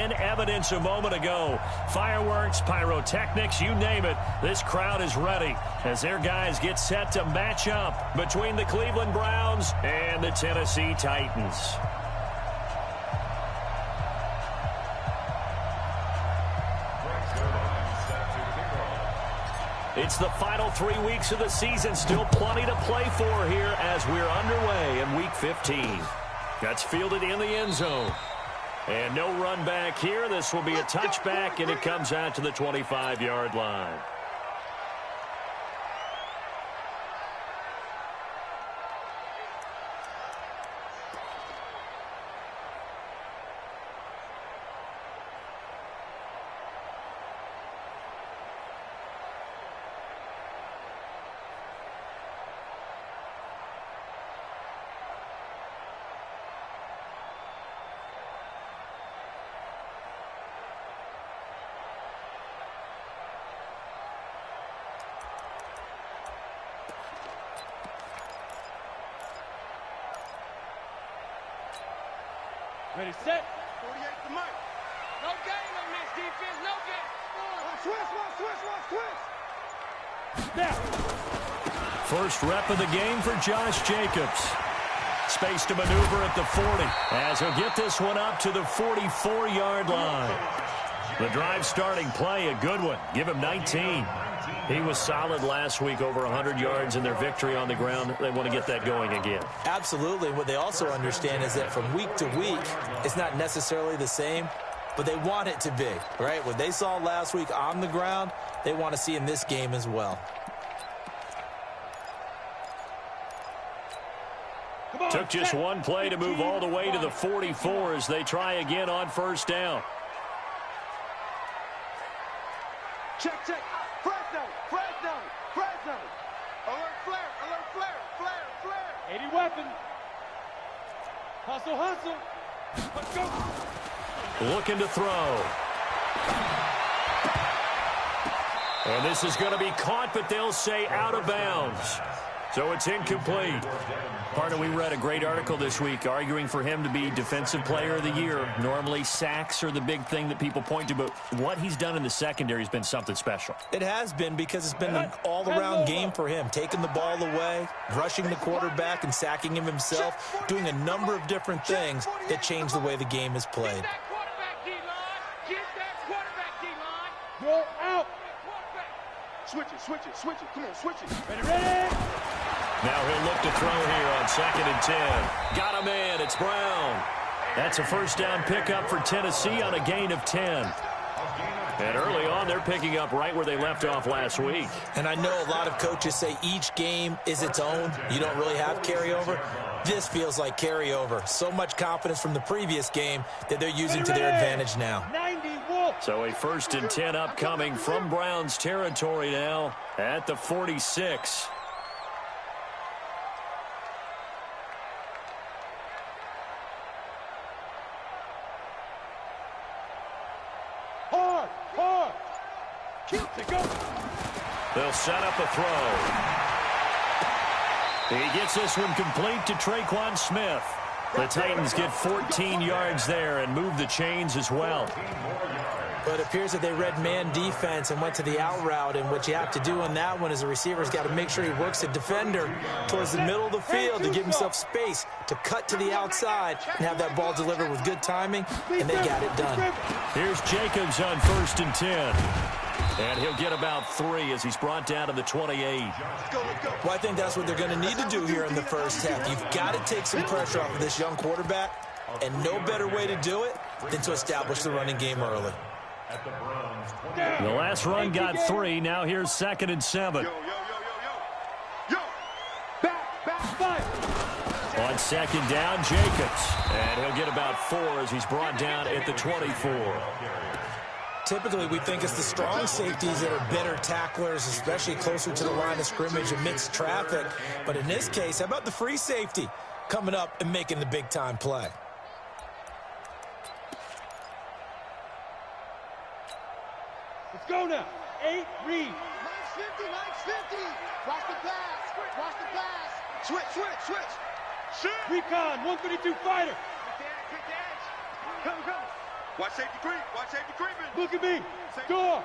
fan evidence a moment ago. Fireworks, pyrotechnics, you name it. This crowd is ready as their guys get set to match up between the Cleveland Browns and the Tennessee Titans. It's the final 3 weeks of the season. Still plenty to play for here as we're underway in Week 15. That's fielded in the end zone. And no run back here. This will be a touchback, and it comes out to the 25-yard line. Ready, set. 48 to Mike. No game on this defense. No game. Switch. Snap. First rep of the game for Josh Jacobs. Space to maneuver at the 40 as he'll get this one up to the 44-yard line. The drive starting play, a good one. Give him 19. He was solid last week, over 100 yards in their victory on the ground. They want to get that going again. Absolutely. What they also understand is that from week to week, it's not necessarily the same, but they want it to be, right? What they saw last week on the ground, they want to see in this game as well. Took just one play to move all the way to the 44 as they try again on first down. Check. Fresno. Alert flare. 80 weapon. Hustle. Let's go. Looking to throw. And this is going to be caught, but they'll say out of bounds. So it's incomplete. Partner, we read a great article this week arguing for him to be Defensive Player of the Year. Normally, sacks are the big thing that people point to, but what he's done in the secondary has been something special. It has been, because it's been an all-around game for him. Taking the ball away, rushing the quarterback, and sacking him himself, doing a number of different things that change the way the game is played. Get that quarterback, D-line. Go out. Switch it. Come on, switch it. Ready. Now he'll look to throw here on 2nd and 10. Got a man. It's Brown. That's a first down pickup for Tennessee on a gain of 10. And early on, they're picking up right where they left off last week. And I know a lot of coaches say each game is its own. You don't really have carryover. This feels like carryover. So much confidence from the previous game that they're using to their advantage now. So a 1st and 10 upcoming from Browns territory now at the 46. Hard. Go. They'll set up a throw. He gets this one complete to Traquan Smith. The Titans get 14 yards there and move the chains as well. But it appears that they read man defense and went to the out route, and what you have to do on that one is the receiver's got to make sure he works the defender towards the middle of the field to give himself space to cut to the outside and have that ball delivered with good timing, and they got it done. Here's Jacobs on 1st and 10. And he'll get about 3 as he's brought down to the 28. Well, I think that's what they're going to need to do here in the first half. You've got to take some pressure off of this young quarterback, and no better way to do it than to establish the running game early. The last run got 3. Now here's 2nd and 7. Back, fight. On 2nd down, Jacobs. And he'll get about 4 as he's brought down at the 24. Typically, we think it's the strong safeties that are better tacklers, especially closer to the line of scrimmage amidst traffic. But in this case, how about the free safety coming up and making the big-time play? Let's go now. 8, read. Mike's 50. Watch the pass. Switch. Recon, 152 fighter. Quick edge. Come. Watch safety creep. Watch safety creeping. Look at me. Door.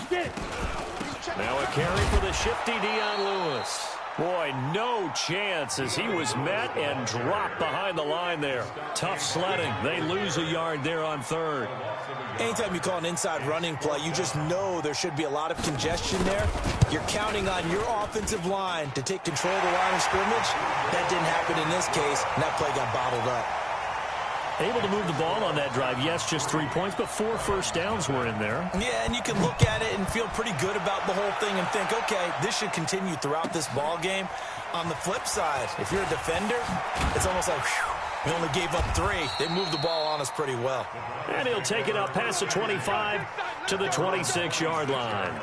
Get it. Now a carry for the shifty Dion Lewis. Boy, no chance as he was met and dropped behind the line there. Tough sledding. They lose a yard there on third. Anytime you call an inside running play, you just know there should be a lot of congestion there. You're counting on your offensive line to take control of the line of scrimmage. That didn't happen in this case, and that play got bottled up. Able to move the ball on that drive. Yes, just 3 points, but 4 first downs were in there. Yeah, and you can look at it and feel pretty good about the whole thing and think, okay, this should continue throughout this ball game. On the flip side, if you're a defender, it's almost like, whew, we only gave up 3. They moved the ball on us pretty well. And he'll take it up past the 25 to the 26-yard line.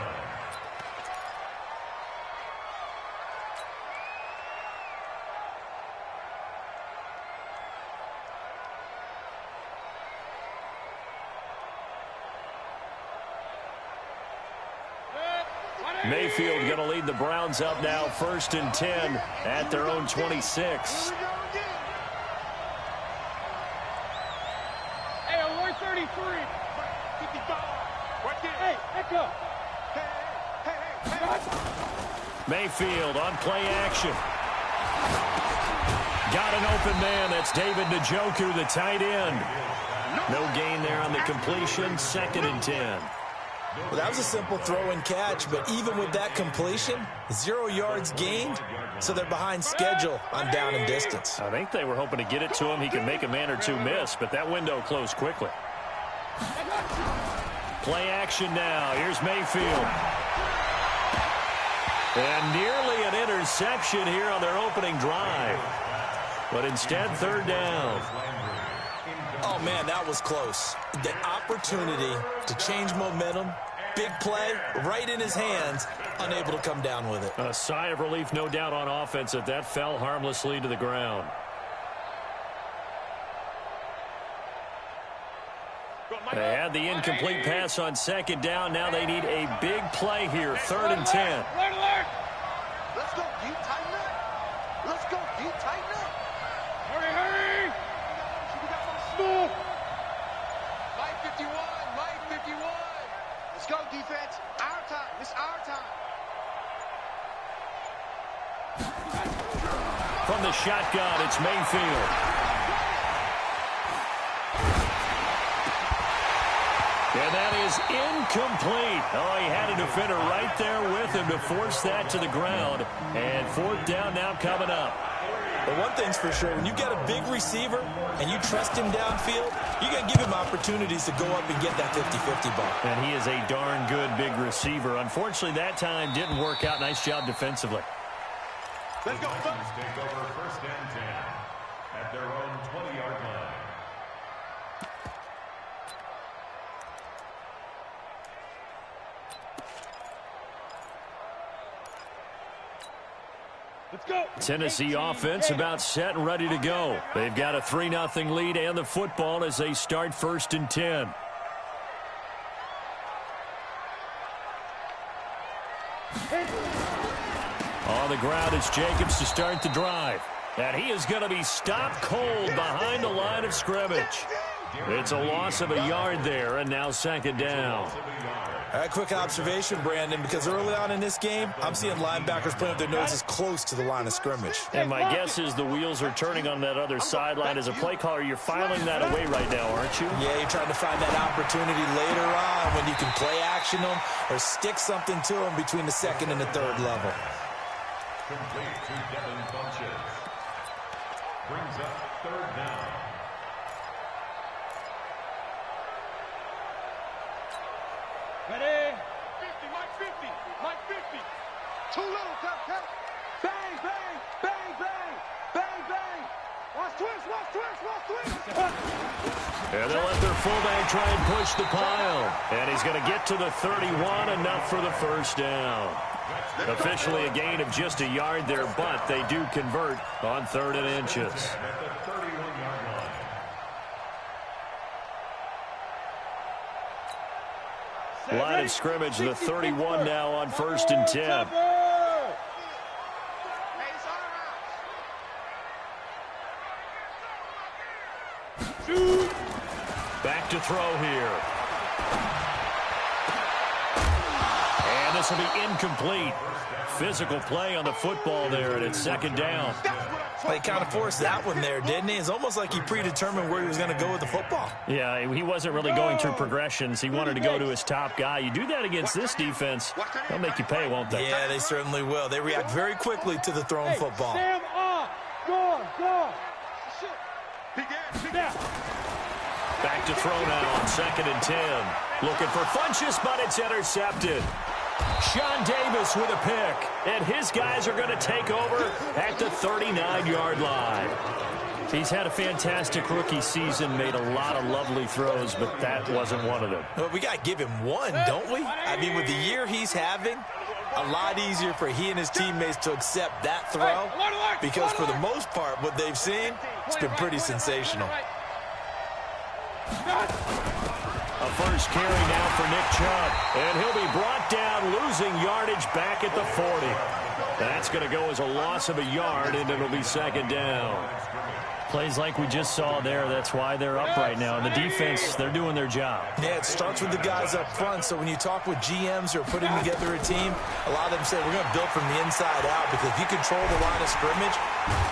Mayfield going to lead the Browns up now, 1st and 10 at their own 26. Hey, alert 33. 55. Hey, echo. Hey. Mayfield on play action. Got an open man. That's David Njoku, the tight end. No gain there on the completion. 2nd and 10. Well, that was a simple throw and catch, but even with that completion, 0 yards gained, so they're behind schedule on down and distance. I think they were hoping to get it to him. He could make a man or two miss, but that window closed quickly. Play action now. Here's Mayfield. And nearly an interception here on their opening drive. But instead, 3rd down. Oh, man, that was close. The opportunity to change momentum, big play, right in his hands, unable to come down with it. A sigh of relief, no doubt, on offense that that fell harmlessly to the ground. They had the incomplete pass on 2nd down. Now they need a big play here, 3rd and 10. Let's go, deep, tighten up. Let's go, deep, tighten up. Hurry. Smooth. Mike 51. Let's go, defense. Our time. It's our time. From the shotgun, it's Mayfield. And that is incomplete. Oh, he had a defender right there with him to force that to the ground. And 4th down now coming up. But one thing's for sure, when you got a big receiver and you trust him downfield, you got to give him opportunities to go up and get that 50-50 ball. And he is a darn good big receiver. Unfortunately, that time didn't work out. Nice job defensively. Let's go. Take over 1st and 10 at their own 20-yard line. Let's go. Tennessee offense about set and ready to go. They've got a 3-0 lead and the football as they start 1st and 10. On the ground, it's Jacobs to start the drive. And he is going to be stopped cold behind the line of scrimmage. It's a loss of a yard there, and now 2nd down. A quick observation, Brandon, because early on in this game, I'm seeing linebackers playing with their noses close to the line of scrimmage. And my guess is the wheels are turning on that other sideline. As a play caller, you're filing that away right now, aren't you? Yeah, you're trying to find that opportunity later on when you can play action them or stick something to them between the 2nd and the 3rd level. Complete to Devin Funchess. Brings up 3rd down. Ready? 50, Mike 50. Too little, cut. Bang, bang, bang, bang, bang, bang. Watch twist. And they'll let their fullback try and push the pile. And he's going to get to the 31, enough for the 1st down. Officially a gain of just a yard there, but they do convert on 3rd and inches. At the 31-yard line. Line of scrimmage, the 31 now on 1st and 10. Back to throw here. And this will be incomplete. Physical play on the football there, and it's second down. He kind of forced that one there, didn't he? It's almost like he predetermined where he was going to go with the football. Yeah, he wasn't really going through progressions. He wanted to go to his top guy. You do that against this defense, they'll make you pay, won't they? Yeah, they certainly will. They react very quickly to the thrown football. Sam on. Go. Back to throw now on 2nd and 10. Looking for Funchess, but it's intercepted. Sean Davis with a pick, and his guys are going to take over at the 39-yard line. He's had a fantastic rookie season, made a lot of lovely throws, but that wasn't one of them. Well, we got to give him one, don't we? I mean, with the year he's having, a lot easier for he and his teammates to accept that throw because for the most part, what they've seen, it's been pretty sensational. A first carry now for Nick Chubb, and he'll be brought down, losing yardage back at the 40. That's going to go as a loss of a yard, and it'll be second down. Plays like we just saw there, that's why they're up right now. And the defense, they're doing their job. Yeah, it starts with the guys up front, so when you talk with GMs who are putting together a team, a lot of them say, we're going to build from the inside out, because if you control the line of scrimmage.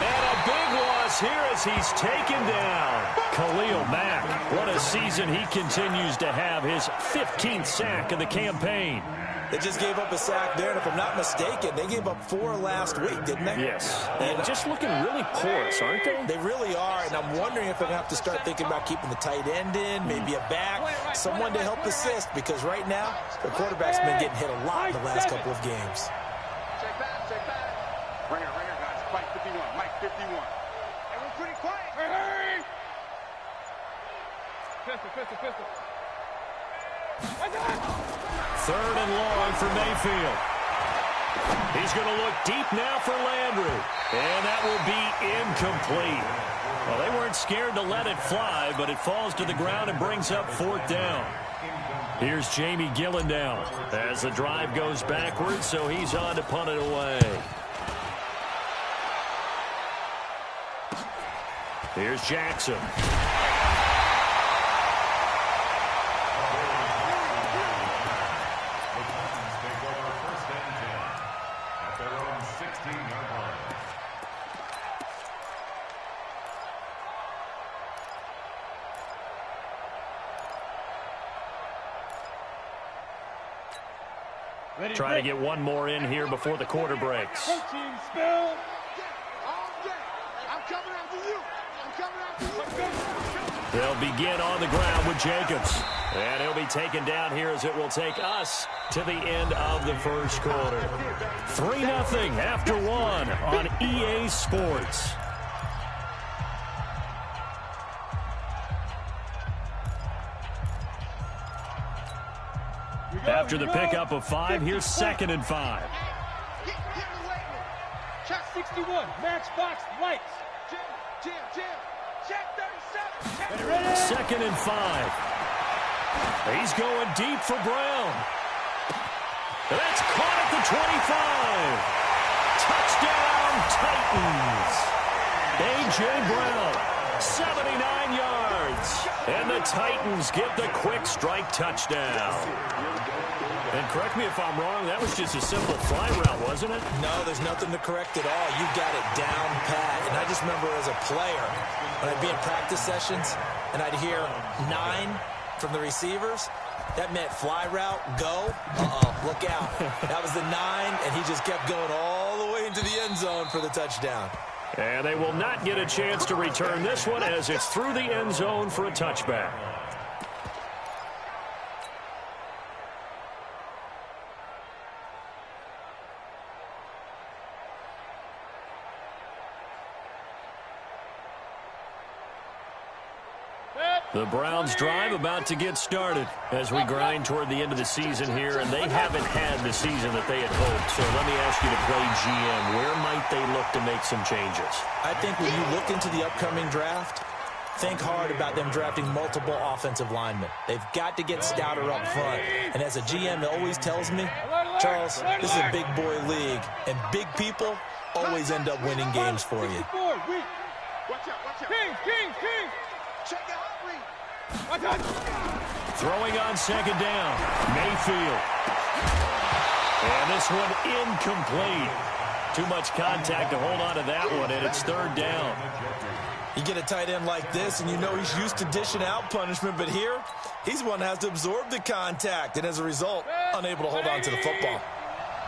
And a big loss here as he's taken down. Khalil Mack, what a season he continues to have, his 15th sack of the campaign. They just gave up a sack there, and if I'm not mistaken, they gave up 4 last week, didn't they? Yes. And just looking really porous, aren't they? They really are, and I'm wondering if they're going to have to start thinking about keeping the tight end in, maybe a back, someone to help assist, because right now, the quarterback's been getting hit a lot in the last couple of games. Check back. Right here, guys. Mike 51. Mike 51. Everyone's pretty quiet. Hey! Pistol. 3rd and long for Mayfield. He's going to look deep now for Landry. And that will be incomplete. Well, they weren't scared to let it fly, but it falls to the ground and brings up 4th down. Here's Jamie Gillen now as the drive goes backwards, so he's on to punt it away. Here's Jackson. Try to get one more in here before the quarter breaks. Coaching spell. I'm coming after you. They'll begin on the ground with Jacobs. And he'll be taken down here as it will take us to the end of the first quarter. 3-0 after 1 on EA Sports. After the pickup of 5, here's 2nd and 5. Check 61. Matchbox lights. Jim. Check 37. 2nd and 5. He's going deep for Brown. That's caught at the 25. Touchdown, Titans. A.J. Brown, 79 yards. And the Titans get the quick strike touchdown. And correct me if I'm wrong, that was just a simple fly route, wasn't it? No, there's nothing to correct at all. You got it down pat. And I just remember as a player, when I'd be in practice sessions, and I'd hear 9 from the receivers, that meant fly route, go. Look out. That was the 9, and he just kept going all the way into the end zone for the touchdown. And they will not get a chance to return this one as it's through the end zone for a touchback. The Browns drive about to get started as we grind toward the end of the season here, and they haven't had the season that they had hoped. So let me ask you to play GM. Where might they look to make some changes? I think when you look into the upcoming draft, think hard about them drafting multiple offensive linemen. They've got to get stouter up front. And as a GM, it always tells me, Charles, this is a big boy league, and big people always end up winning games for you. Watch out. King. Check the hot read. Throwing on second down, Mayfield. And this one incomplete. Too much contact to hold on to that one, and it's third down. You get a tight end like this, and you know he's used to dishing out punishment, but here, he's one that has to absorb the contact, and as a result, unable to hold on to the football.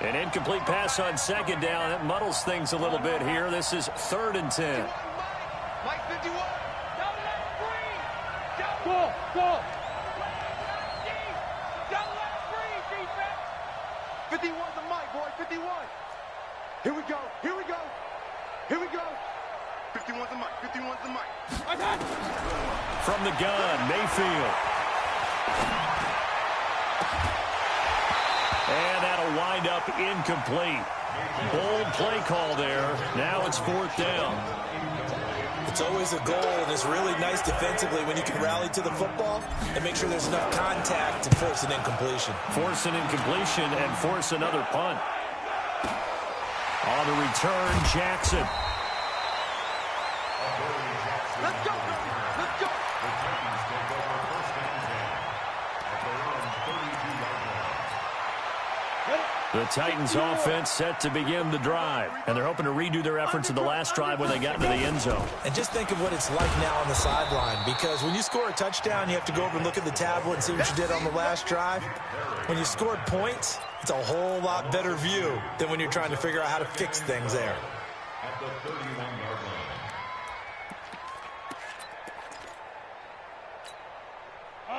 An incomplete pass on second down. That muddles things a little bit here. This is 3rd and 10. Mike 51. Go. 51's the Mike, boy. 51. Here we go. 51's the Mike. From the gun, Mayfield. And that'll wind up incomplete. Bold play call there. Now it's 4th down. It's always a goal, and it's really nice defensively when you can rally to the football and make sure there's enough contact to force an incompletion. Force an incompletion and force another punt. On the return, Jackson. Let's go. The Titans offense set to begin the drive, and they're hoping to redo their efforts in the last drive when they got into the end zone. And just think of what it's like now on the sideline, because when you score a touchdown, you have to go over and look at the tablet and see what you did on the last drive. When you scored points, it's a whole lot better view than when you're trying to figure out how to fix things there. At the 31-yard line.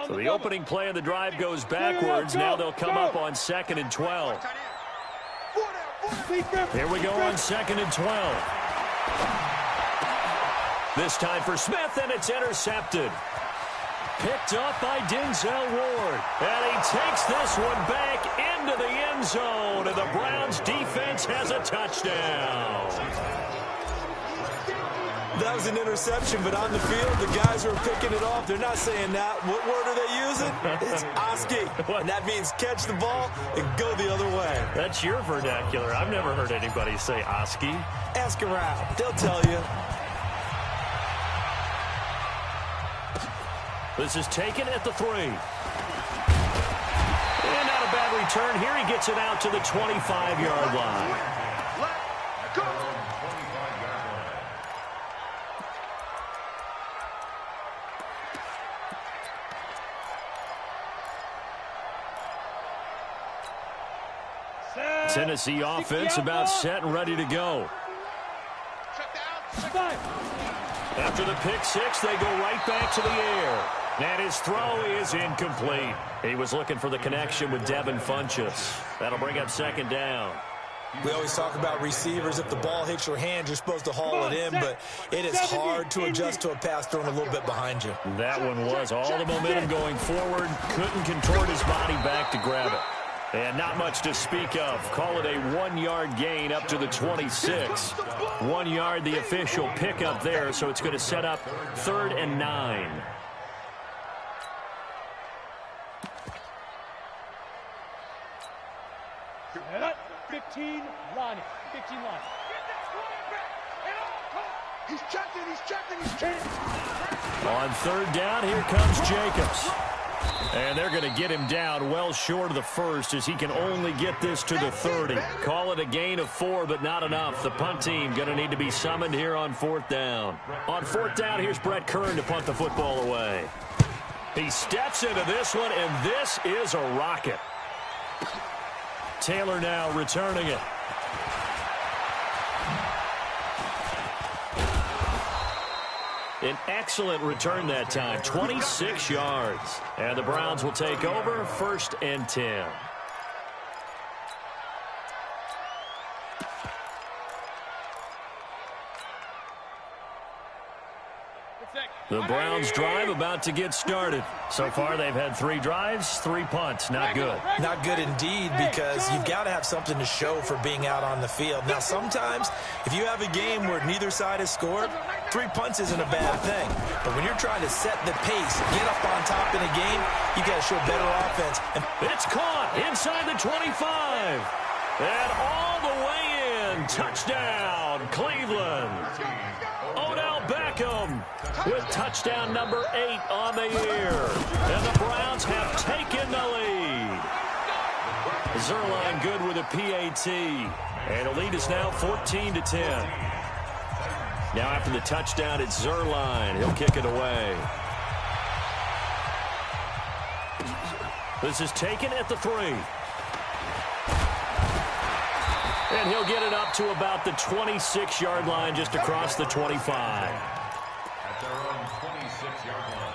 So the opening play of the drive goes backwards. Now they'll come up on 2nd and 12. Here we go on 2nd and 12. This time for Smith, and it's intercepted. Picked up by Denzel Ward. And he takes this one back into the end zone, and the Browns defense has a touchdown. That was an interception, but on the field, the guys who are picking it off, they're not saying that. What word are they using? It's Oski, and that means catch the ball and go the other way. That's your vernacular. I've never heard anybody say Oski. Ask around. They'll tell you. This is taken at the 3. And not a bad return here. He gets it out to the 25-yard line. Let's go. Tennessee offense about set and ready to go. After the pick six, they go right back to the air. And his throw is incomplete. He was looking for the connection with Devin Funchess. That'll bring up 2nd down. We always talk about receivers. If the ball hits your hand, you're supposed to haul it in, but it is hard to adjust to a pass thrown a little bit behind you. That one was all the momentum going forward. Couldn't contort his body back to grab it. And not much to speak of. Call it a 1-yard gain up to the 26. 1 yard, the official pickup there, so it's going to set up 3rd and 9. At 15 line. He's checking. On 3rd down, here comes Jacobs. And they're going to get him down well short of the 1st as he can only get this to the 30. Call it a gain of 4, but not enough. The punt team going to need to be summoned here on 4th down. On 4th down, here's Brett Kern to punt the football away. He steps into this one, and this is a rocket. Taylor now returning it. An excellent return that time, 26 yards. And the Browns will take over, 1st and 10. The Browns drive about to get started. So far, they've had 3 drives, 3 punts. Not good. Not good indeed, because you've got to have something to show for being out on the field. Now, sometimes, if you have a game where neither side has scored, 3 punts isn't a bad thing. But when you're trying to set the pace, get up on top in a game, you got to show better offense. It's caught inside the 25. And all the way in. run. Touchdown, Cleveland. Odell Beckham with touchdown number 8 on the year. And the Browns have taken the lead. Zuerlein good with a PAT. And the lead is now 14-10. Now after the touchdown, it's Zuerlein. He'll kick it away. This is taken at the 3. And he'll get it up to about the 26-yard line, just across the 25. At their own 26-yard line.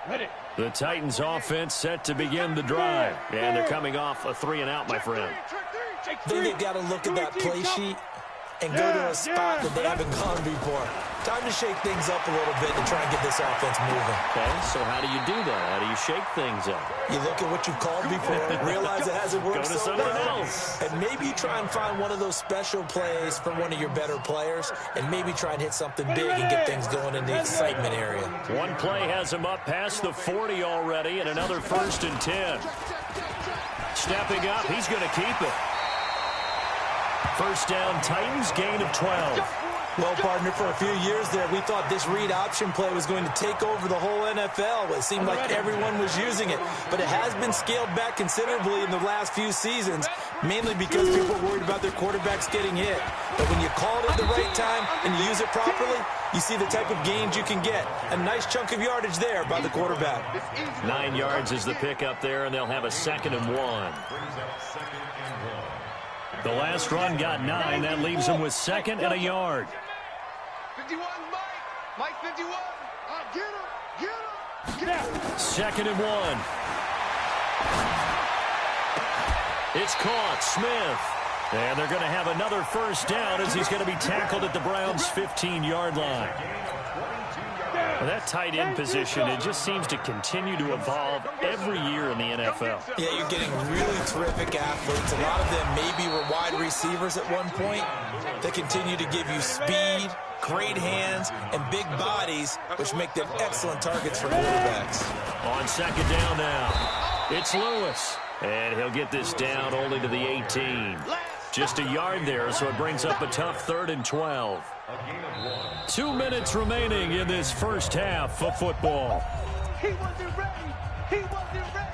Ready. The Titans offense set to begin the drive. And they're coming off a 3-and-out, my friend. I think they've got to look at that play sheet and go to a spot that they haven't gone before. Time to shake things up a little bit to try and get this offense moving. Okay, so how do you do that? How do you shake things up? You look at what you've called before, realize it hasn't worked Go to so something well, else. and maybe try and find one of those special plays from one of your better players, and maybe try and hit something big and get things going in the excitement area. One play has him up past the 40 already, and another 1st and 10. Stepping up, he's going to keep it. First down, Titans, gain of 12. Well, partner, for a few years there, we thought this read option play was going to take over the whole NFL. It seemed like everyone was using it, but it has been scaled back considerably in the last few seasons, mainly because people were worried about their quarterbacks getting hit. But when you call it at the right time and you use it properly, you see the type of gains you can get. A nice chunk of yardage there by the quarterback. 9 yards is the pickup there, and they'll have a 2nd and 1. Brings up 2nd and 1. The last run got 9. That leaves him with 2nd and a yard. 51, Mike 51. Get him. 2nd and 1. It's caught. Smith. And they're going to have another first down as he's going to be tackled at the Browns' 15-yard line. Well, that tight end position, it just seems to continue to evolve every year in the NFL. Yeah, you're getting really terrific athletes. A lot of them maybe were wide receivers at one point. They continue to give you speed, great hands, and big bodies, which make them excellent targets for quarterbacks. On 2nd down now, it's Lewis. And he'll get this down only to the 18. Just a yard there, so it brings up a tough 3rd and 12. 2 minutes remaining in this first half of football. He wasn't ready. He wasn't ready.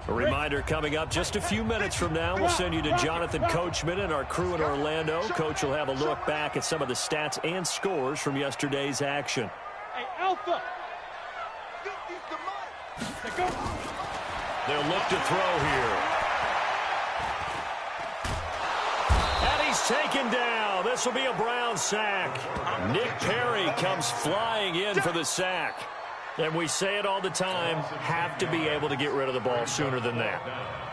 A reminder coming up just a few minutes from now. We'll send you to Jonathan Coachman and our crew in Orlando. Coach will have a look back at some of the stats and scores from yesterday's action. Hey, Alpha. They'll look to throw here. And he's taken down. This will be a Brown sack. Nick Perry comes flying in for the sack. And we say it all the time, have to be able to get rid of the ball sooner than that.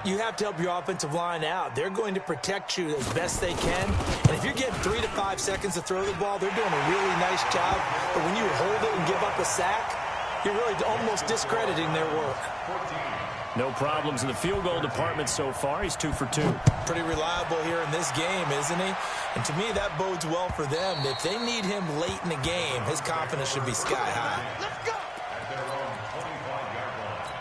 You have to help your offensive line out. They're going to protect you as best they can. And if you're getting 3 to 5 seconds to throw the ball, they're doing a really nice job. But when you hold it and give up a sack, you're really almost discrediting their work. No problems in the field goal department so far. He's 2 for 2. Pretty reliable here in this game, isn't he? And to me, that bodes well for them. If they need him late in the game, his confidence should be sky high. Let's go. At their own 25-yard line.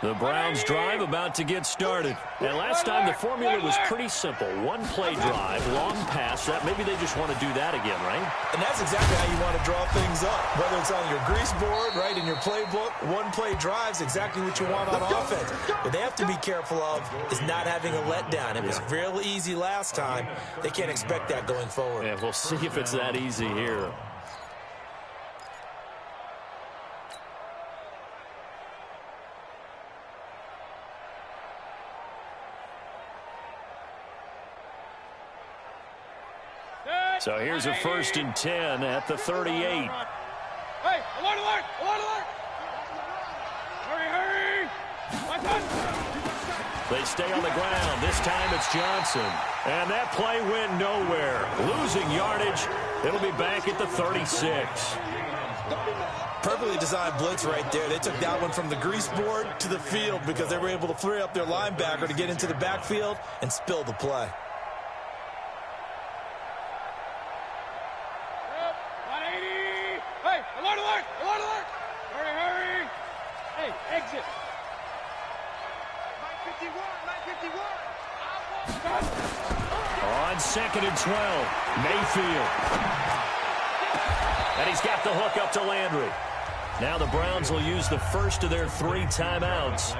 The Browns drive about to get started. And last time the formula was pretty simple. One play drive, long pass. That maybe they just want to do that again, right? And that's exactly how you want to draw things up. Whether it's on your grease board, right, in your playbook, one play drive's exactly what you want on offense. What they have to be careful of is not having a letdown. It was real easy last time. They can't expect that going forward. Yeah, we'll see if it's that easy here. So here's a 1st and 10 at the 38. Hey, alert, alert, alert, alert. Hurry, hurry. My son. They stay on the ground. This time it's Johnson. And that play went nowhere. Losing yardage. It'll be back at the 36. Perfectly designed blitz right there. They took that one from the grease board to the field because they were able to free up their linebacker to get into the backfield and spill the play. Hey, alert, alert, alert, alert! Hurry, hurry! Hey, exit! 951, 951! On 2nd and 12, Mayfield. And he's got the hook up to Landry. Now the Browns will use the first of their 3 timeouts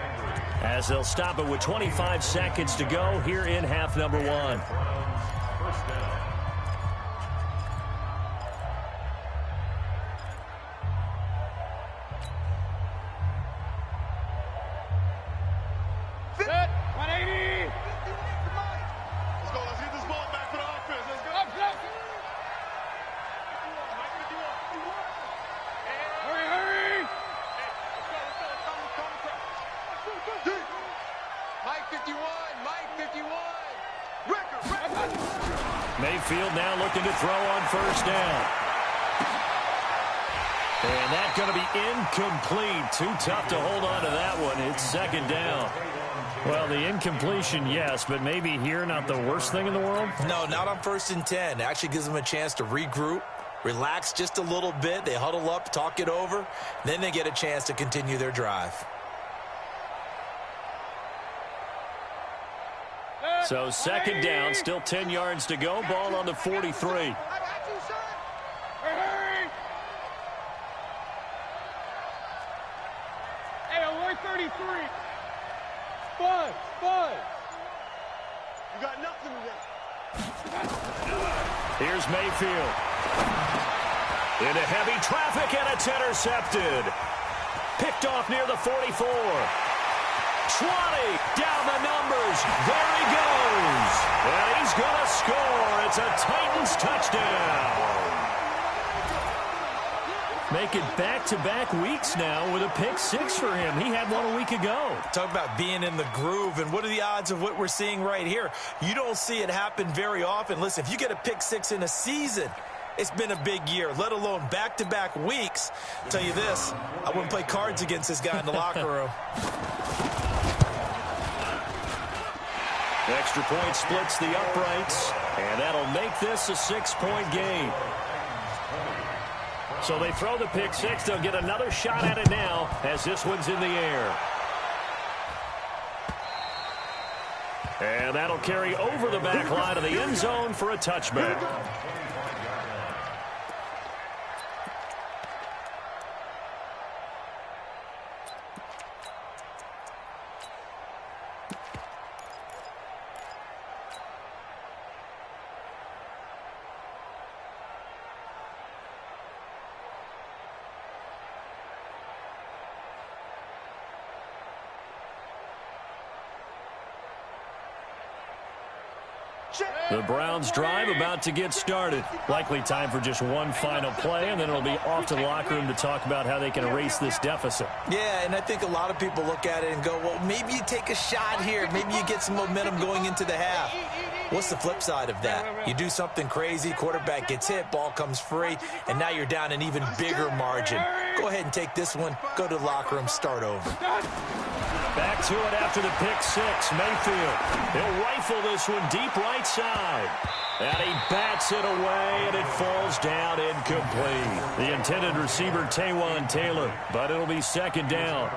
as they'll stop it with 25 seconds to go here in half number 1. First down. Set, 180! Let's go, let's get this ball back for the offense. Let's go. Up, up! Hurry, hurry! Mike 51, Mike 51. Record. Mayfield now looking to throw on first down. And that's going to be incomplete. Too tough to hold on to that one. It's 2nd down. Well, the incompletion, yes, but maybe here not the worst thing in the world? No, not on 1st and 10. Actually gives them a chance to regroup, relax just a little bit. They huddle up, talk it over. Then they get a chance to continue their drive. So 2nd down, still 10 yards to go. Ball on the 43. Hurry, hurry! Hey, alert 33! Buzz, buzz! You got nothing today. Here's Mayfield. Into heavy traffic, and it's intercepted. Picked off near the 44. 20, down the numbers. There he goes. And he's going to score. It's a Titans touchdown. Make it back-to-back weeks now with a pick 6 for him. He had one a week ago. Talk about being in the groove, and what are the odds of what we're seeing right here? You don't see it happen very often. Listen, if you get a pick 6 in a season, it's been a big year, let alone back-to-back weeks. I'll tell you this, I wouldn't play cards against this guy in the locker room. Extra point splits the uprights, and that'll make this a 6-point game. So they throw the pick 6. They'll get another shot at it now as this one's in the air. And that'll carry over the back line of the end zone for a touchback. The Browns drive about to get started. Likely time for just one final play, and then it'll be off to the locker room to talk about how they can erase this deficit. Yeah, and I think a lot of people look at it and go, well, maybe you take a shot here. Maybe you get some momentum going into the half. What's the flip side of that? You do something crazy, quarterback gets hit, ball comes free, and now you're down an even bigger margin. Go ahead and take this one, go to the locker room, start over. Back to it after the pick 6. Mayfield, he'll rifle this one deep right side. And he bats it away, and it falls down incomplete. The intended receiver, Taywan Taylor, but it'll be 2nd down.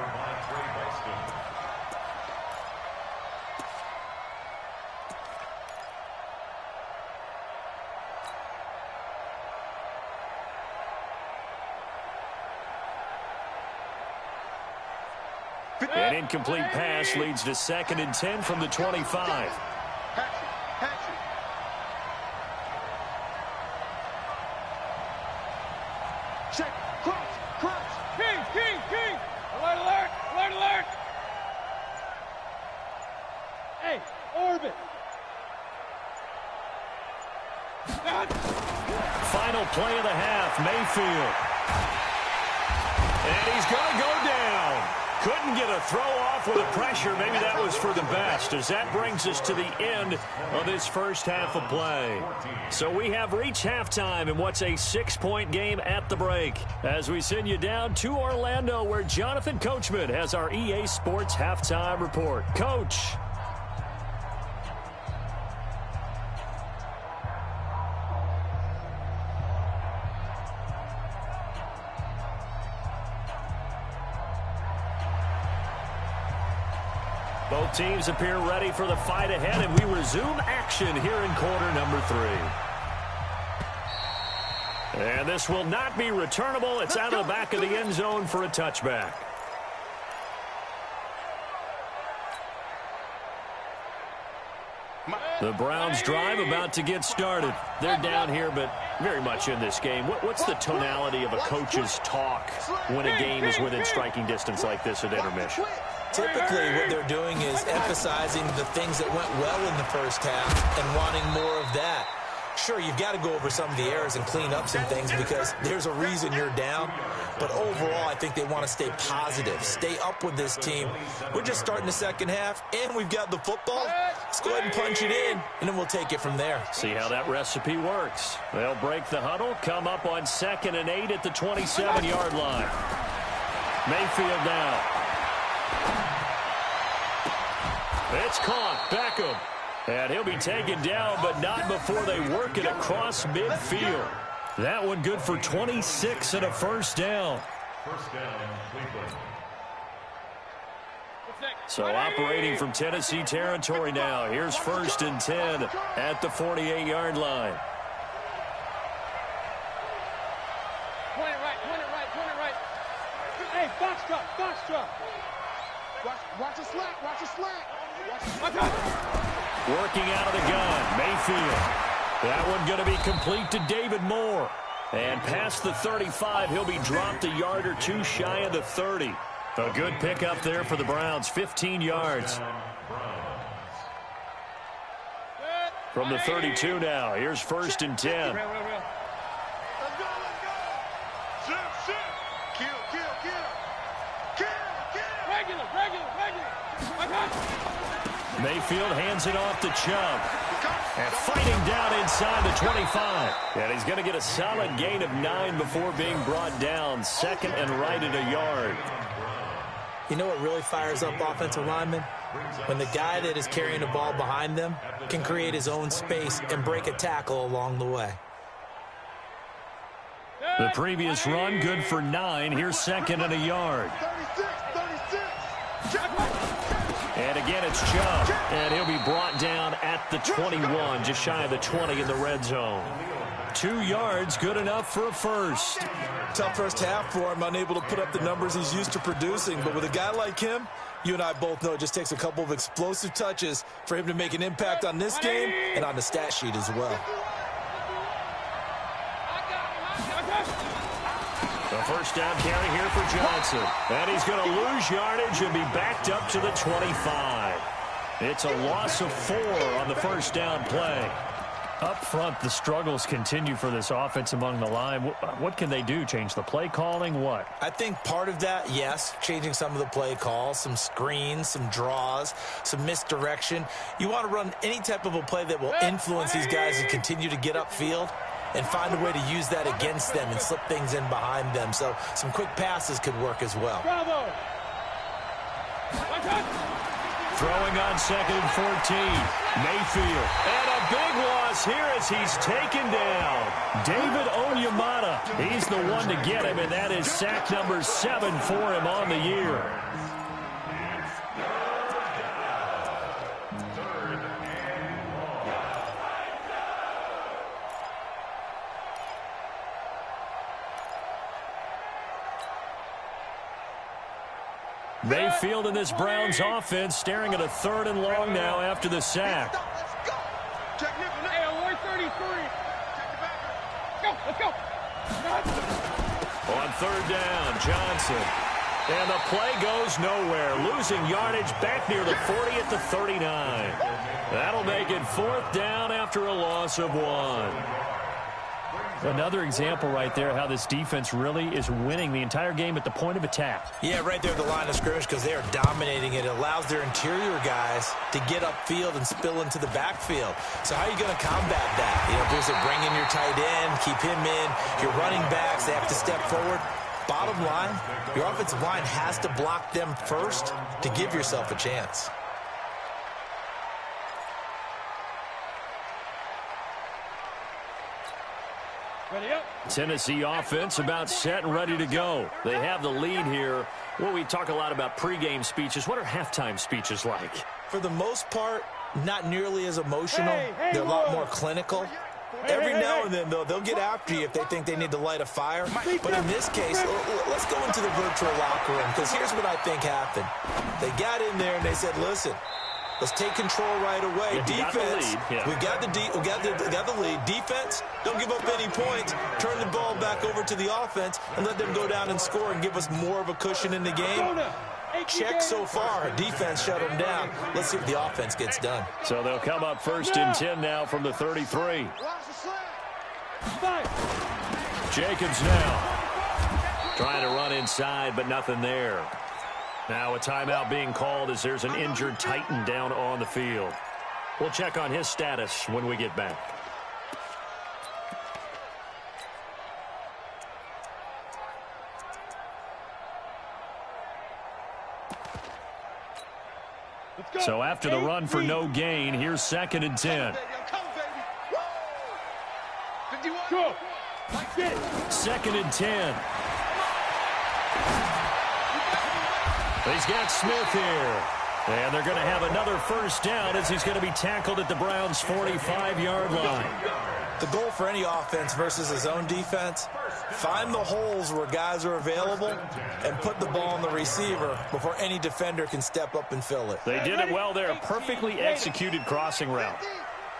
An incomplete pass leads to 2nd and 10 from the 25. Check, cross. King. Alert, alert, alert, alert. Hey, orbit. Final play of the half, Mayfield. And he's going to go down. Couldn't get a throw off with the pressure. Maybe that was for the best, as that brings us to the end of this first half of play. So we have reached halftime in what's a 6-point game at the break, as we send you down to Orlando, where Jonathan Coachman has our EA Sports halftime report. Coach. Both teams appear ready for the fight ahead, and we resume action here in quarter number 3. And this will not be returnable. It's out of the back of the end zone for a touchback. The Browns drive about to get started. They're down here, but very much in this game. What's the tonality of a coach's talk when a game is within striking distance like this at intermission? Typically, what they're doing is emphasizing the things that went well in the first half and wanting more of that. Sure, you've got to go over some of the errors and clean up some things because there's a reason you're down. But overall, I think they want to stay positive, stay up with this team. We're just starting the second half, and we've got the football. Let's go ahead and punch it in, and then we'll take it from there. See how that recipe works. They'll break the huddle, come up on 2nd and 8 at the 27-yard line. Mayfield now. It's caught. Beckham. And he'll be taken down, but not before they work it across midfield. That one good for 26 and a first down. First down, Cleveland. So operating from Tennessee territory now. Here's 1st and 10 at the 48-yard line. Point it right. Hey, box drop. Watch the slack. Working out of the gun, Mayfield. That one going to be complete to David Moore. And past the 35, he'll be dropped a yard or two shy of the 30. A good pickup there for the Browns, 15 yards. From the 32 now, here's 1st and 10. Let's go. Kill. Regular. Mayfield hands it off to Chubb. And fighting down inside the 25. And he's going to get a solid gain of 9 before being brought down. 2nd and right at a yard. You know what really fires up offensive linemen? When the guy that is carrying the ball behind them can create his own space and break a tackle along the way. The previous run good for 9. Here's 2nd and a yard. 36. And again, it's Chubb. And he'll be brought down at the 21, just shy of the 20 in the red zone. 2 yards, good enough for a first. Tough first half for him, unable to put up the numbers he's used to producing. But with a guy like him, you and I both know it just takes a couple of explosive touches for him to make an impact on this game and on the stat sheet as well. The first down carry here for Johnson. And he's going to lose yardage and be backed up to the 25. It's a loss of 4 on the first down play. Up front, the struggles continue for this offense among the line. What can they do? Change the play calling? What? I think part of that, yes, changing some of the play calls, some screens, some draws, some misdirection. You want to run any type of a play that will influence these guys and continue to get upfield and find a way to use that against them and slip things in behind them. So some quick passes could work as well. Bravo. Throwing on 2nd and 14. Mayfield. And a big loss here as he's taken down. David Onyemata. He's the one to get him, and that is sack number 7 for him on the year. Mayfield in this Browns offense staring at a 3rd and long now after the sack. Let's go. Check Nichols. Hey, 133. Let's go. On 3rd down, Johnson. And the play goes nowhere. Losing yardage back near the 40 at the 39. That'll make it 4th down after a loss of 1. Another example right there how this defense really is winning the entire game at the point of attack. Yeah, right there at the line of scrimmage because they are dominating it. It allows their interior guys to get upfield and spill into the backfield. So how are you going to combat that? You know, there's a bring in your tight end, keep him in. Your running backs, they have to step forward. Bottom line, your offensive line has to block them first to give yourself a chance. Tennessee offense about set and ready to go. They have the lead here. Well, we talk a lot about pregame speeches. What are halftime speeches like? For the most part, not nearly as emotional. They're a lot more clinical. Every now and then, though, they'll get after you if they think they need to light a fire. But in this case, let's go into the virtual locker room because here's what I think happened. They got in there and they said, listen, let's take control right away. Defense, we got the lead. Defense, don't give up any points. Turn the ball back over to the offense and let them go down and score and give us more of a cushion in the game. Check so far. Defense shut them down. Let's see if the offense gets done. So they'll come up 1st and 10 now from the 33. Jacobs now trying to run inside, but nothing there. Now a timeout being called as there's an injured Titan down on the field. We'll check on his status when we get back. So after the run for no gain, here's 2nd and 10. 2nd and 10. He's got Smith here. And they're going to have another 1st down as he's going to be tackled at the Browns' 45-yard line. The goal for any offense versus his own defense, find the holes where guys are available and put the ball on the receiver before any defender can step up and fill it. They did it well there. A perfectly executed crossing route.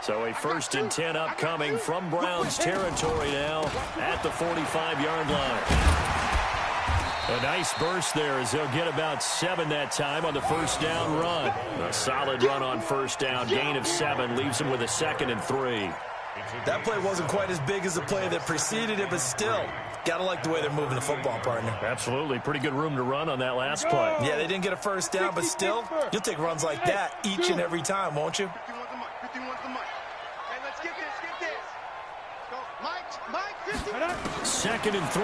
So a 1st and 10 upcoming from Browns territory now at the 45-yard line. A nice burst there as they'll get about 7 that time on the 1st down run. A solid run on 1st down. Gain of 7 leaves them with a 2nd and 3. That play wasn't quite as big as the play that preceded it, but still, got to like the way they're moving the football, partner. Absolutely. Pretty good room to run on that last play. Yeah, they didn't get a 1st down, but still, you'll take runs like that each and every time, won't you? 51's the mic. Hey, let's get this. Go. Mike, 50. 2nd and 3.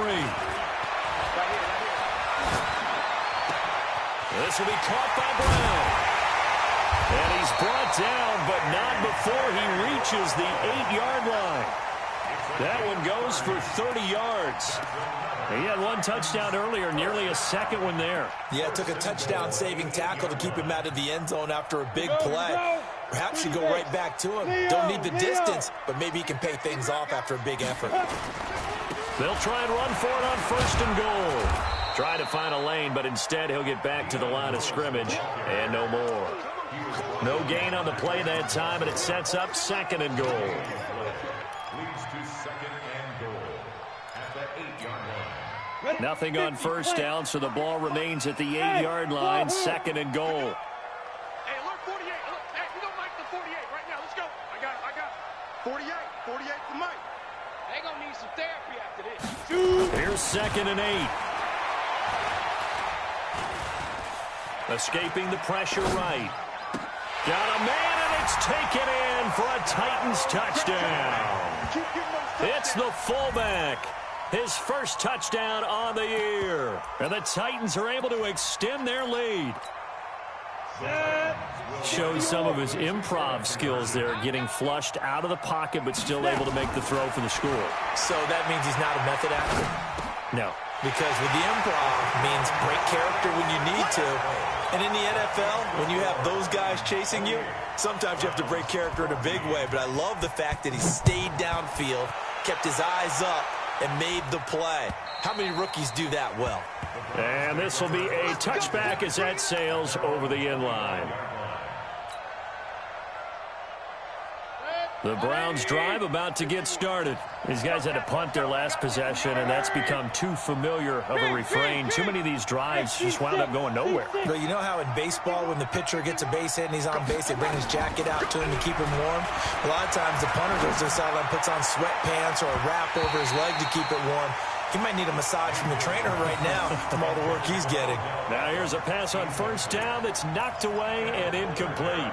This will be caught by Brown. And he's brought down, but not before he reaches the 8-yard line. That one goes for 30 yards. He had 1 touchdown earlier, nearly a 2nd one there. Yeah, it took a touchdown-saving tackle to keep him out of the end zone after a big play. Perhaps you go right back to him. Don't need the distance, but maybe he can pay things off after a big effort. They'll try and run for it on 1st and goal. Try to find a lane, but instead he'll get back to the line of scrimmage and no more. No gain on the play that time, and it sets up 2nd and goal. Leads to 2nd and goal at the 8-yard line. Nothing on 1st down, so the ball remains at the 8-yard line, 2nd and goal. Hey, look, 48. Look, hey, we don't like the 48 right now. Let's go. I got it. 48 for Mike. They gonna need some therapy after this. Here's 2nd and 8. Escaping the pressure right. Got a man, and it's taken in for a Titans touchdown. It's the fullback. His 1st touchdown on the year. And the Titans are able to extend their lead. Shows some of his improv skills there, getting flushed out of the pocket, but still able to make the throw for the score. So that means he's not a method actor? No. Because with the improv means break character when you need to. And in the NFL, when you have those guys chasing you, sometimes you have to break character in a big way. But I love the fact that he stayed downfield, kept his eyes up, and made the play. How many rookies do that well? And this will be a touchback as that sails over the end line. The Browns drive about to get started. These guys had to punt their last possession, and that's become too familiar of a refrain. Too many of these drives just wound up going nowhere. But you know how in baseball, when the pitcher gets a base hit and he's on base, they bring his jacket out to him to keep him warm? A lot of times the punter goes to the sideline, puts on sweatpants or a wrap over his leg to keep it warm. He might need a massage from the trainer right now from all the work he's getting. Now here's a pass on first down that's knocked away and incomplete.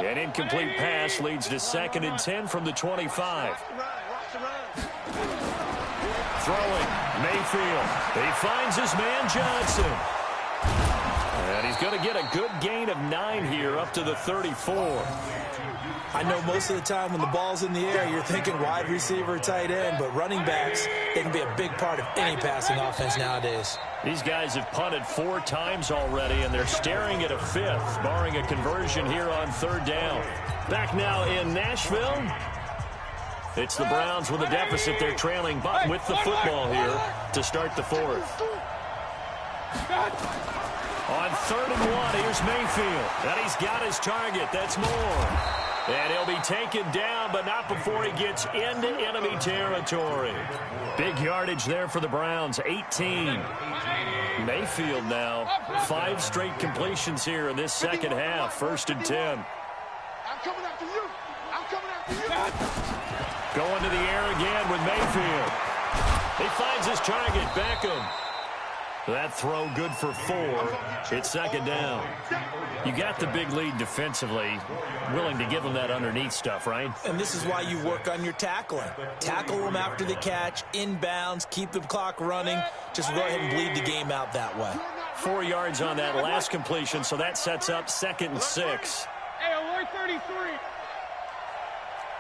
An incomplete pass leads to 2nd and 10 from the 25. Throwing, Mayfield. He finds his man Johnson. And he's going to get a good gain of 9 here up to the 34. I know most of the time when the ball's in the air, you're thinking wide receiver, tight end, but running backs, they can be a big part of any passing offense nowadays. These guys have punted 4 times already, and they're staring at a 5th, barring a conversion here on 3rd down. Back now in Nashville. It's the Browns with a deficit. They're trailing, but with the football here to start the 4th. On 3rd and 1, here's Mayfield. And he's got his target. That's Moore. And he'll be taken down, but not before he gets into enemy territory. Big yardage there for the Browns, 18. Mayfield now, 5 straight completions here in this second half, 1st and 10. I'm coming after you. I'm coming after you. Going to the air again with Mayfield. He finds his target, Beckham. That throw good for 4. It's 2nd down. You got the big lead defensively. Willing to give them that underneath stuff, right? And this is why you work on your tackling. Tackle them after the catch, inbounds, keep the clock running. Just go ahead and bleed the game out that way. 4 yards on that last completion, so that sets up 2nd and 6. Hey, alert 33.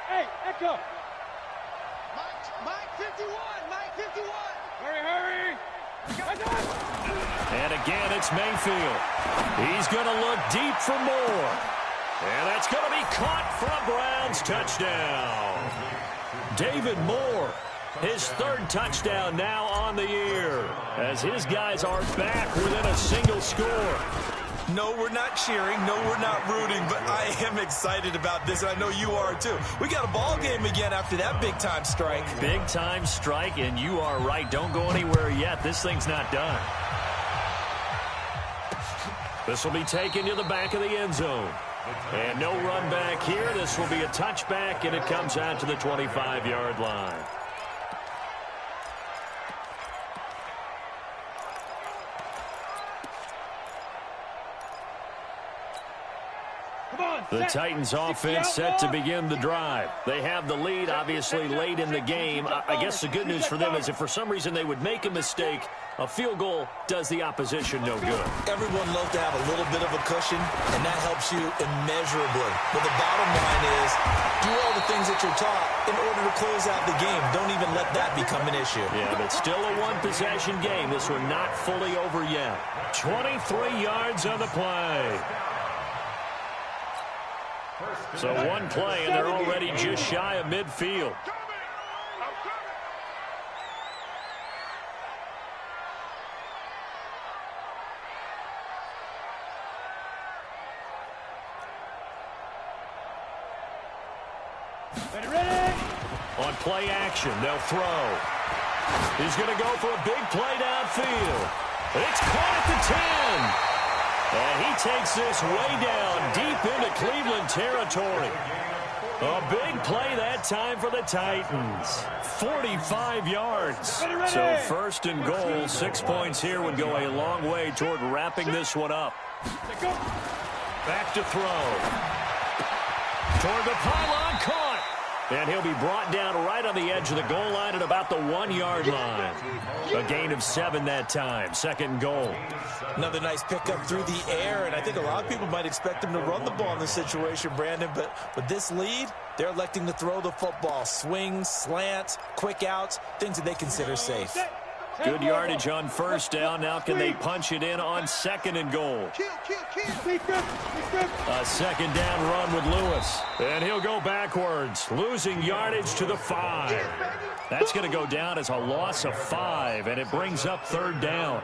Hey, Echo. Mike 51. Mike 51. Hurry. And again, it's Mayfield. He's going to look deep for Moore. And that's going to be caught for a Browns touchdown. David Moore, his 3rd touchdown now on the year, as his guys are back within a single score. No, we're not cheering. No, we're not rooting, but I am excited about this, and I know you are too. We got a ball game again after that big-time strike. Big-time strike, and you are right. Don't go anywhere yet. This thing's not done. This will be taken to the back of the end zone. And no run back here. This will be a touchback, and it comes out to the 25-yard line. The Titans offense set to begin the drive. They have the lead, obviously, late in the game. I guess the good news for them is if for some reason they would make a mistake, a field goal does the opposition no good. Everyone loves to have a little bit of a cushion, and that helps you immeasurably. But the bottom line is, do all the things that you're taught in order to close out the game. Don't even let that become an issue. Yeah, but still a one-possession game. This one not fully over yet. 23 yards on the play. So one play, and they're already just shy of midfield. On play action, they'll throw. He's going to go for a big play downfield. It's caught at the 10. And he takes this way down deep into Cleveland territory. A big play that time for the Titans. 45 yards. So 1st and goal, 6 points here would go a long way toward wrapping this one up. Back to throw. Toward the pylon, caught. And he'll be brought down right on the edge of the goal line at about the 1-yard line. A gain of 7 that time. 2nd and goal. Another nice pickup through the air, and I think a lot of people might expect him to run the ball in this situation, Brandon, but with this lead, they're electing to throw the football. Swings, slants, quick outs, things that they consider safe. Good yardage on 1st down. Now can they punch it in on 2nd and goal? A 2nd down run with Lewis. And he'll go backwards, losing yardage to the 5. That's going to go down as a loss of 5, and it brings up 3rd down.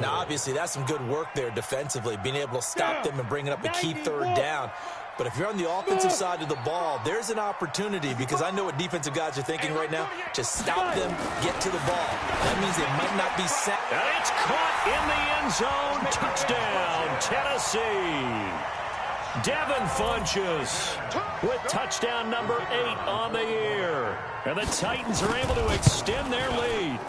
Now, obviously, that's some good work there defensively, being able to stop them and bringing up a key 3rd down. But if you're on the offensive side of the ball, there's an opportunity, because I know what defensive guys are thinking right now. Just stop them, get to the ball. That means they might not be set. And it's caught in the end zone. Touchdown, Tennessee. Devin Funchess with touchdown number 8 on the year. And the Titans are able to extend their lead.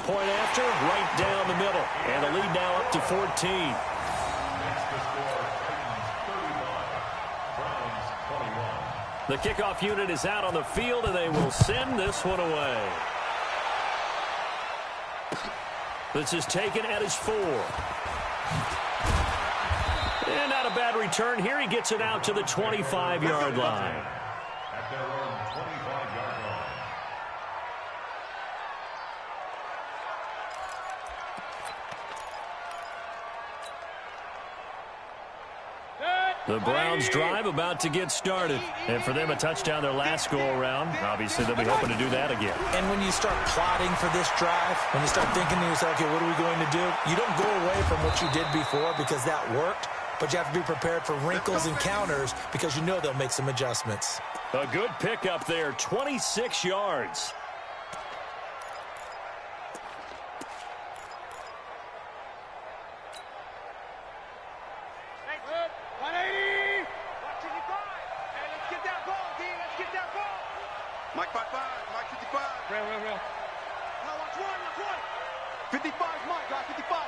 Point after, right down the middle. And the lead now up to 14. The kickoff unit is out on the field, and they will send this one away. This is taken at his 4. And not a bad return here. He gets it out to the 25-yard line. At their own 25-yard line. The Browns drive about to get started. And for them, a touchdown their last go-around. Obviously, they'll be hoping to do that again. And when you start plotting for this drive, when you start thinking to yourself, okay, what are we going to do? You don't go away from what you did before because that worked, but you have to be prepared for wrinkles and counters because you know they'll make some adjustments. A good pickup there, 26 yards. Mike 55, Mike 55. Real. No, watch one. 55 is Mike, guys, 55.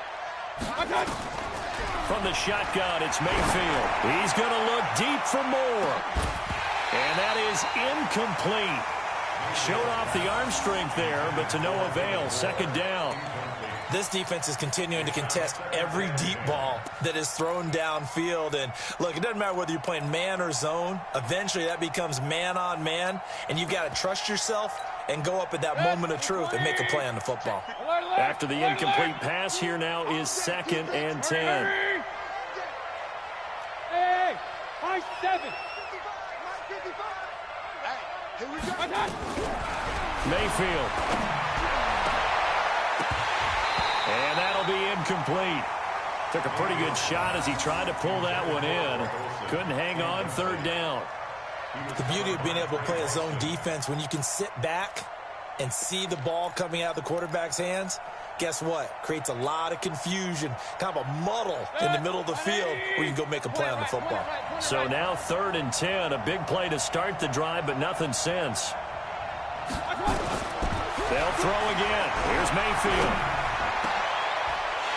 From the shotgun, it's Mayfield. He's going to look deep for more. And that is incomplete. Showed off the arm strength there, but to no avail. 2nd down. This defense is continuing to contest every deep ball that is thrown downfield. And, look, it doesn't matter whether you're playing man or zone. Eventually, that becomes man-on-man, and you've got to trust yourself and go up at that moment of truth and make a play on the football. After the incomplete pass, here now is 2nd and 10. Hey, 5-7. Hey, here we go. Mayfield. And that'll be incomplete. Took a pretty good shot as he tried to pull that one in. Couldn't hang on. 3rd down. The beauty of being able to play a zone defense, when you can sit back and see the ball coming out of the quarterback's hands, guess what? Creates a lot of confusion, kind of a muddle in the middle of the field where you can go make a play on the football. So now 3rd and 10. A big play to start the drive, but nothing since. They'll throw again. Here's Mayfield.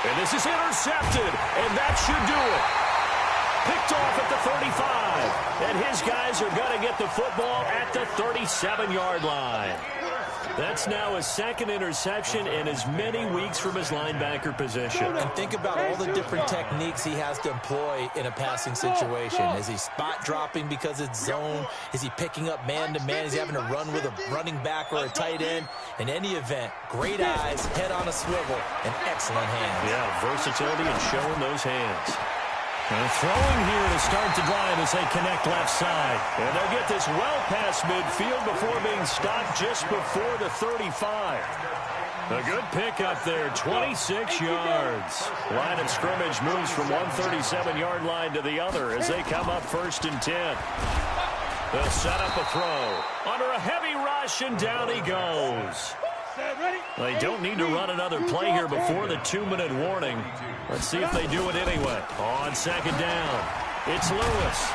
And this is intercepted, and that should do it. Picked off at the 35, and his guys are going to get the football at the 37-yard line. That's now his 2nd interception in as many weeks from his linebacker position. And think about all the different techniques he has to employ in a passing situation. Is he spot dropping because it's zone? Is he picking up man-to-man? Is he having to run with a running back or a tight end? In any event, great eyes, head on a swivel, and excellent hands. Yeah, versatility and showing those hands. And throwing here to start the drive as they connect left side. And they'll get this well past midfield before being stopped just before the 35. A good pickup there, 26 yards. Line of scrimmage moves from one 37-yard line to the other as they come up 1st and 10. They'll set up a throw. Under a heavy rush, and down he goes. They don't need to run another play here before the 2-minute warning. Let's see if they do it anyway. On 2nd down, it's Lewis.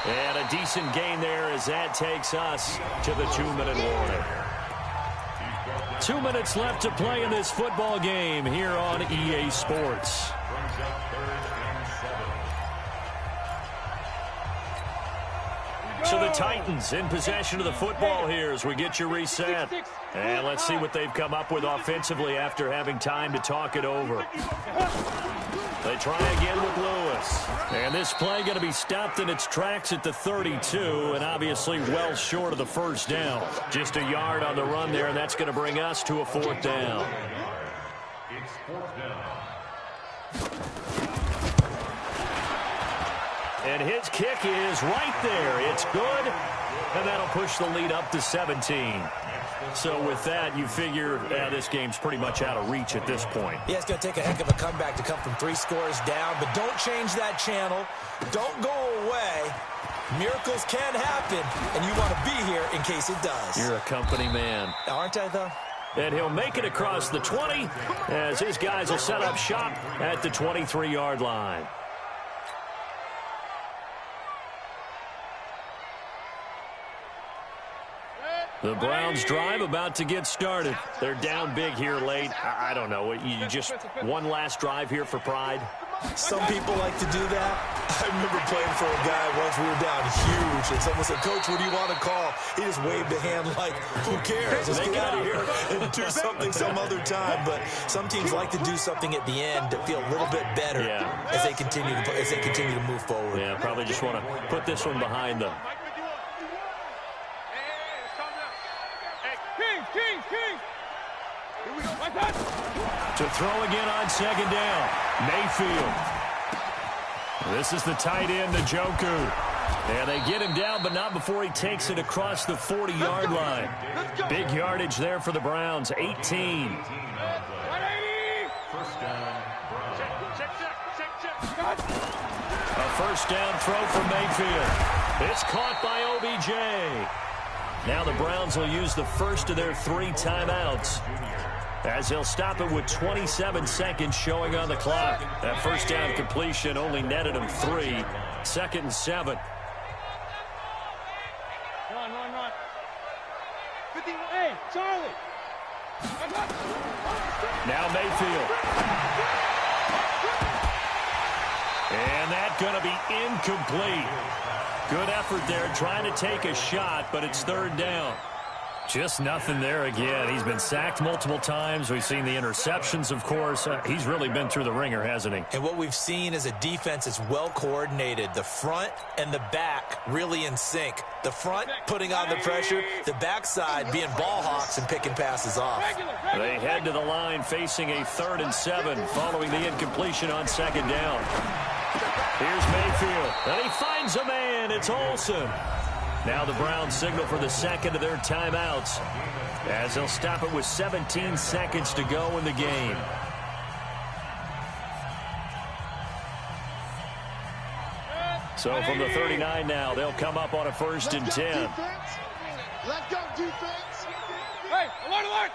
And a decent gain there as that takes us to the 2-minute warning. 2 minutes left to play in this football game here on EA Sports. So the Titans in possession of the football here as we get you reset. And let's see what they've come up with offensively after having time to talk it over. They try again with Lewis. And this play going to be stopped in its tracks at the 32, and obviously well short of the 1st down. Just a yard on the run there, and that's going to bring us to a 4th down. It's 4th down. And his kick is right there. It's good, and that'll push the lead up to 17. So with that, you figure this game's pretty much out of reach at this point. Yeah, it's going to take a heck of a comeback to come from 3 scores down, but don't change that channel. Don't go away. Miracles can happen, and you want to be here in case it does. You're a company man. Aren't I, though? And he'll make it across the 20 as his guys will set up shop at the 23-yard line. The Browns drive about to get started. They're down big here late. I don't know. You just one last drive here for pride? Some people like to do that. I remember playing for a guy once. We were down huge, and someone said, "Coach, what do you want to call?" He just waved a hand like, "Who cares? Let's get out of here and do something some other time." But some teams like to do something at the end to feel a little bit better as they continue to move forward. Yeah, probably just want to put this one behind them. To throw again on second down, Mayfield. This is the tight end, Njoku. And they get him down, but not before he takes it across the 40-yard line. Big yardage there for the Browns, 18. First down, Browns. A first down throw for Mayfield. It's caught by OBJ. Now the Browns will use the first of their 3 timeouts, as they'll stop it with 27 seconds showing on the clock. That first down completion only netted them 3. 2nd and 7. Run. 51. Hey, Charlie. Now Mayfield. And that's going to be incomplete. Good effort there trying to take a shot, but it's 3rd down. Just nothing there again. He's been sacked multiple times. We've seen the interceptions, of course. He's really been through the ringer, hasn't he? And what we've seen is a defense that's well coordinated. The front and the back really in sync. The front putting on the pressure, the backside being ball hawks and picking passes off. They head to the line facing a 3rd and 7 following the incompletion on 2nd down. Here's Mayfield, and he finds a man. It's Olsen. Now the Browns signal for the 2nd of their timeouts, as they'll stop it with 17 seconds to go in the game. So from the 39 now, they'll come up on a 1st and 10. Let's go, defense. Hey, alert.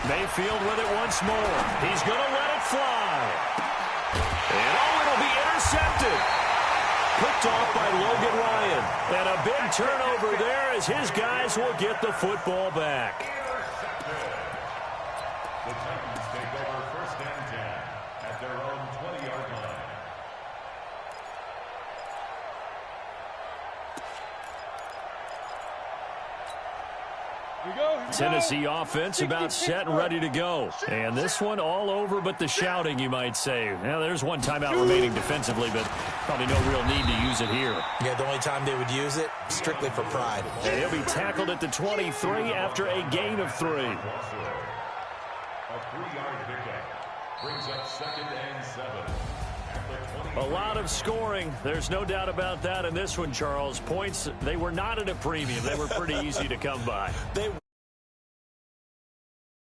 Mayfield with it once more. He's going to let it fly. And it'll be intercepted. Picked off by Logan Ryan. And a big turnover there as his guys will get the football back. The Titans take over 1st and 10 at their own 20-yard line. Tennessee offense about set and ready to go. And this one all over but the shouting, you might say. Now, there's one timeout remaining defensively, but probably no real need to use it here. Yeah, the only time they would use it, strictly for pride. And he'll be tackled at the 23 after a gain of 3. A 3-yard pickup brings up 2nd and 7. A lot of scoring. There's no doubt about that in this one, Charles. Points, they were not at a premium. They were pretty easy to come by.